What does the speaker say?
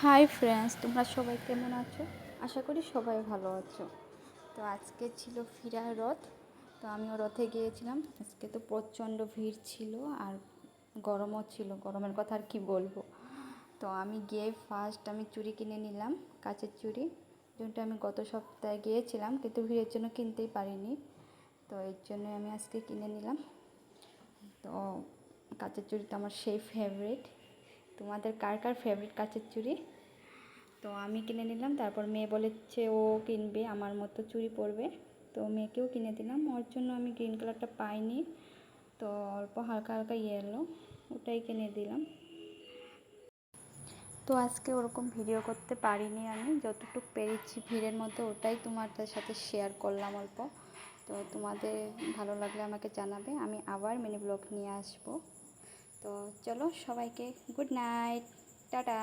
Hi friends, তোমরা সবাই কেমন আছো? আশা করি সবাই ভালো আছো। তো আজকে ছিল ফিরার রথ। তো আমিও রথে গিয়েছিলাম। আজকে তো প্রচণ্ড ভিড় ছিল আর গরমও ছিল। গরমের কথা আর কি বলবো। তো আমি গিয়ে ফার্স্ট আমি চুড়ি কিনে নিলাম, কাচের চুড়ি, যেটা আমি গত সপ্তাহে গিয়েছিলাম কিন্তু ভিড়ের জন্য কিনতেই পারিনি। তো এর জন্য আমি আজকে কিনে নিলাম। তো কাচের চুড়ি তো আমার সেই ফেভারিট। তোমাদের কার কার ফেভারিট কাচের চুড়ি? তো আমি কিনে নিলাম। তারপর মেয়ে বলেছে ও কিনবে, আমার মতো চুড়ি পরবে। তো মেয়েকেও কিনে দিলাম। ওর জন্য আমি গ্রিন কালারটা পাইনি, তো অল্প হালকা হালকা ইয়েলো, ওটাই কিনে দিলাম। তো আজকে ওরকম ভিডিও করতে পারিনি, আমি যতটুকু পেরেছি ভিড়ের মধ্যে ওটাই তোমাদের সাথে শেয়ার করলাম অল্প। তো তোমাদের ভালো লাগলে আমাকে জানাবে, আমি আবার মিনি ব্লগ নিয়ে আসবো। তো চলো সবাইকে গুড নাইট, টাটা।